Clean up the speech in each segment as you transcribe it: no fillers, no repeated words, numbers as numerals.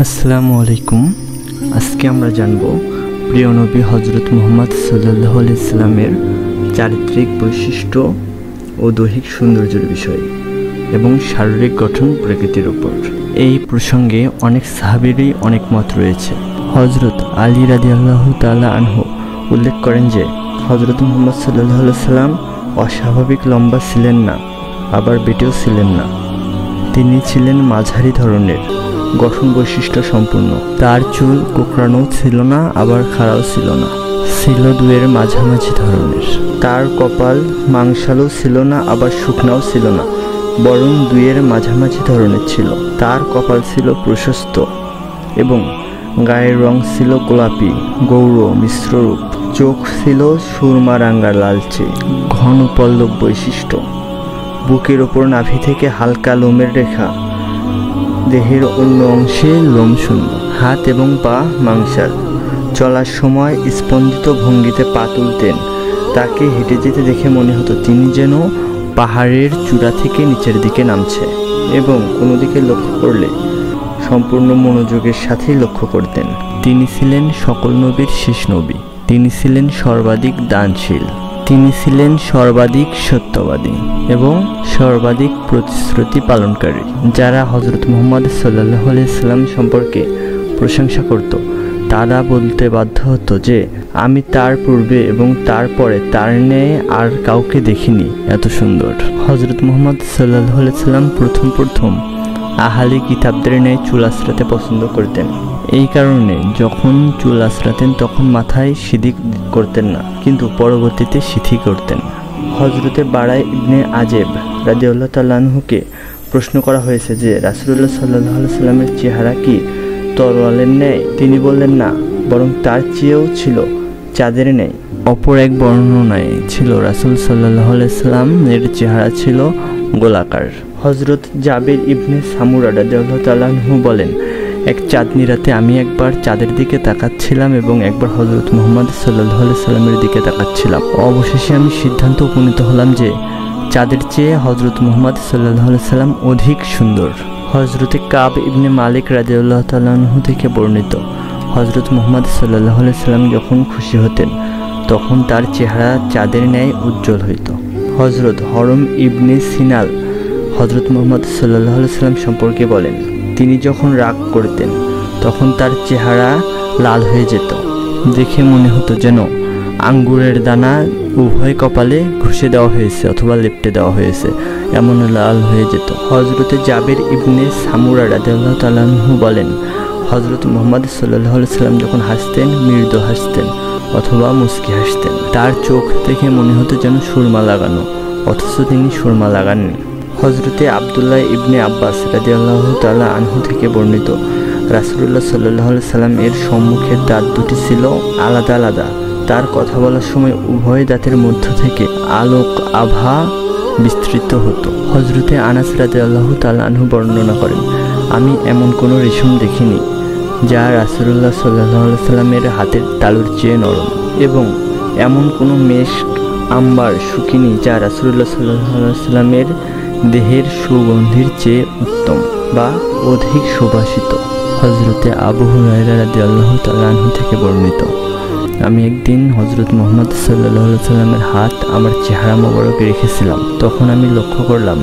আসসালামু আলাইকুম। আজকে আমরা জানব প্রিয় নবী হযরত মুহাম্মদ সাল্লাল্লাহু আলাইহি সাল্লামের চারিত্রিক বৈশিষ্ট্য ও দৈহিক সৌন্দর্যের বিষয় এবং শারীরিক গঠন প্রকৃতির উপর। এই প্রসঙ্গে অনেক সাহাবীরই অনেক মত রয়েছে। হযরত আলী রাদিয়াল্লাহু তাআলা আনহু উল্লেখ করেন যে হযরত মুহাম্মদ সাল্লাল্লাহু আলাইহি সাল্লাম অস্বাভাবিক লম্বা ছিলেন না, আবার বেটেও ছিলেন না। তিনি ছিলেন মাঝারি ধরনের, গঠন বৈশিষ্ট্য সম্পূর্ণ। তার চুল কোঁকড়ানো ছিল না, আবার খাড়াও ছিল না, ছিল দুয়ের মাঝামাঝি ধরনের। তার কপাল মাংসালও ছিল না, আবার শুকনাও ছিল না, বরং দুয়ের মাঝামাঝি ধরনের ছিল। তার কপাল ছিল প্রশস্ত এবং গায়ের রং ছিল গোলাপি গৌর মিশ্র রূপ। চোখ ছিল সুরমা রাঙ্গা লালচে, ঘন পল্লব বৈশিষ্ট্য। বুকের ওপর নাভি থেকে হালকা লোমের রেখা, দেহের অন্য অংশে লোম শূন্য। হাত এবং পা মাংসাল। চলার সময় স্পন্দিত ভঙ্গিতে পা তুলতেন। তাকে হেঁটে যেতে দেখে মনে হতো তিনি যেন পাহাড়ের চূড়া থেকে নিচের দিকে নামছে, এবং কোনো দিকে লক্ষ্য করলে সম্পূর্ণ মনোযোগের সাথেই লক্ষ্য করতেন। তিনি ছিলেন সকল নবীর শেষ নবী। তিনি ছিলেন সর্বাধিক দানশীল। তিনি ছিলেন সর্বাধিক সত্যবাদী এবং সর্বাধিক প্রতিশ্রুতি পালনকারী। যারা হযরত মুহাম্মদ সাল্লাল্লাহু আলাইহি সাল্লাম সম্পর্কে প্রশংসা করত, তারা বলতে বাধ্য হতো যে আমি তার পূর্বে এবং তারপরে তার ন্যায় আর কাউকে দেখিনি এত সুন্দর। হযরত মুহাম্মদ সাল্লাল্লাহু আলাইহি সাল্লাম প্রথম আহলি কিতাবদের ন্যায় চুল আঁচড়াতে পছন্দ করতেন। এই কারণে যখন চুল আঁচড়াতেন তখন মাথায় সিঁথি করতেন না, কিন্তু পরবর্তীতে সিঁথি করতেন। হযরতে বারা ইবনে আজেব রাদিয়াল্লাহু তাআলা আনহুকে প্রশ্ন করা হয়েছে যে রাসূলুল্লাহ সাল্লাল্লাহু আলাইহি সাল্লামের চেহারা কি তরোয়ালের ন্যায়? তিনি বললেন না, বরং তার চেয়েও ছিল চাঁদের ন্যায়। অপর এক বর্ণনায় ছিল রাসূল সাল্লাল্লাহু আলাইহি সাল্লাম এর চেহারা ছিল গোলাকার। হযরত জাবির ইবনে সামুরা রাদিয়াল্লাহু তাআলা আনহু বলেন, এক চাঁদনি রাতে আমি একবার চাঁদের দিকে তাকাচ্ছিলাম এবং একবার হযরত মুহাম্মদ সাল্লাল্লাহু আলাইহি সাল্লামের দিকে তাকাচ্ছিলাম। অবশেষে আমি সিদ্ধান্ত উপনীত হলাম যে চাঁদের চেয়ে হযরত মুহাম্মদ সাল্লাল্লাহু আলাইহি সাল্লাম অধিক সুন্দর। হযরতে কাব ইবনে মালিক রাদিয়াল্লাহু তাআলা আনহু থেকে বর্ণিত, হযরত মুহাম্মদ সাল্লাল্লাহু আলাইহি সাল্লাম যখন খুশি হতেন তখন তার চেহারা চাঁদের ন্যায় উজ্জ্বল হইত। হযরত হরম ইবনে সিনাল হযরত মুহাম্মদ সাল্লাল্লাহু আলাইহি সাল্লাম সম্পর্কে বলেন, তিনি যখন রাগ করতেন তখন তার চেহারা লাল হয়ে যেত। দেখে মনে হতো যেন আঙ্গুরের দানা উভয় কপালে ঘষে দেওয়া হয়েছে অথবা লেপ্টে দেওয়া হয়েছে, এমন লাল হয়ে যেত। হযরতে জাবির ইবনে সামুরা রাদিয়াল্লাহু তাআলা আনহু বলেন, হযরত মুহাম্মদ সাল্লাল্লাহু আলাইহি সাল্লাম যখন হাসতেন মৃদু হাসতেন অথবা মুস্কি হাসতেন। তার চোখ দেখে মনে হতো যেন সুরমা লাগানো, অথচ তিনি সুরমা লাগাননি। হযরতে আব্দুল্লাহ ইবনে আব্বাস রাদিয়াল্লাহু তাআলা আনহু থেকে বর্ণিত, রাসূলুল্লাহ সাল্লাল্লাহু আলাইহি সাল্লাম এর সম্মুখের দাঁত দুটি ছিল আলাদা আলাদা। তার কথা বলার সময় উভয় দাঁতের মধ্য থেকে আলোক আভা বিস্তৃত হতো। হযরতে আনাস রাদিয়াল্লাহু তাআলা আনহু বর্ণনা করেন, আমি এমন কোনো রেশম দেখিনি যা রাসূলুল্লাহ সাল্লাল্লাহু আলাইহি সাল্লামের হাতের তালুর চেয়ে নরম, এবং এমন কোনো মেশক আম্বার শুকিনি যা রাসূলুল্লাহ সাল্লাল্লাহু আলাইহি সাল্লামের দেহের সুগন্ধির চেয়ে উত্তম বা অধিক সুবাসিত। হযরতে আবু হুরায়রা রাদিয়াল্লাহু তাআলা আনহু থেকে বর্ণিত, আমি একদিন হযরত মুহাম্মদ সাল্লাল্লাহু আলাইহি সাল্লামের হাত আমার চেহারা মোবারকে রেখেছিলাম। তখন আমি লক্ষ্য করলাম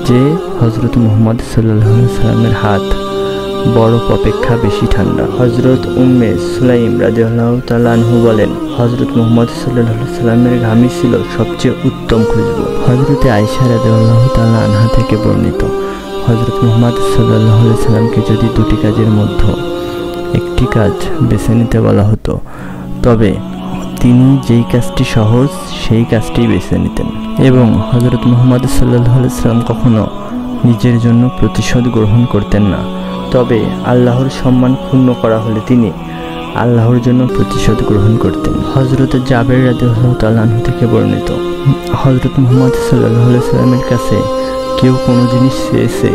যে হযরত মুহাম্মদ সাল্লাল্লাহু আলাইহি সাল্লামের হাত বরফ অপেক্ষা বেশি ঠান্ডা। হযরত উম্মে সুলাইম রাদিয়াল্লাহু তাআলা আনহু বলেন, হযরত মুহাম্মদ সাল্লাল্লাহু আলাইহি সাল্লামের ঘামই ছিল সবচেয়ে উত্তম খুশবু। হযরতে আয়েশা রাদিয়াল্লাহু তাআলা আনহা থেকে বর্ণিত, হযরত মুহাম্মদ সাল্লাল্লাহু আলাইহি সাল্লামকে যদি দুটি কাজের মধ্যে একটি কাজ বেছে নিতে বলা হতো তবে তিনি যেই কাজটি সহজ সেই কাজটি বেছে নিতেন। এবং হযরত মুহাম্মদ সাল্লাল্লাহু আলাইহি সাল্লাম কখনো নিজের জন্য প্রতিশোধ গ্রহণ করতেন না, তবে আল্লাহর সম্মান ক্ষুণ্ণ করা হলে তিনি আল্লাহর জন্য প্রতিশোধ গ্রহণ করতেন। হযরত জাবের রাদিয়াল্লাহু তাআলা আনহু থেকে বর্ণিত, হযরত মুহাম্মদ সাল্লাল্লাহু আলাইহি সাল্লামের কাছে কেউ কোনো জিনিস চেয়েছে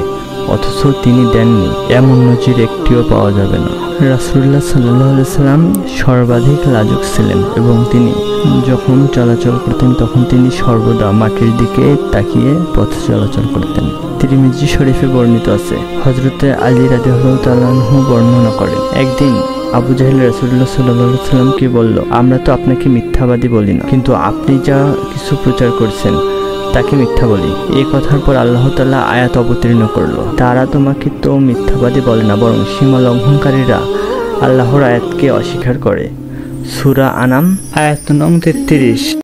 অথচ তিনি দেননি, এমন নজির একটিও পাওয়া যাবে না। রাসূলুল্লাহ সাল্লাল্লাহু আলাইহি সাল্লাম সর্বাধিক লাজুক ছিলেন এবং তিনি যখন চলাচল করতেন তখন তিনি সর্বদা মাটির দিকে তাকিয়ে পথ চলাচল করতেন। তিরমিজি শরীফে বর্ণিত আছে। হযরতে আলী রাদিয়াল্লাহু তাআলা আনহু বর্ণনা করেন, একদিন আবু জাহেল রাসূলুল্লাহ সাল্লাল্লাহু আলাইহি ওয়াসাল্লামকে বলল, আমরা তো আপনাকে মিথ্যাবাদী বলি না, কিন্তু আপনি যা কিছু প্রচার করছেন তাকে মিথ্যা বলি। এই কথার পর আল্লাহ তাআলা আয়াত অবতীর্ণ করল, তারা তোমাকে তো মিথ্যাবাদী বলে না, বরং সীমা লঙ্ঘনকারীরা আল্লাহর আয়াতকে অস্বীকার করে। সূরা আনাম আয়াত নং 33।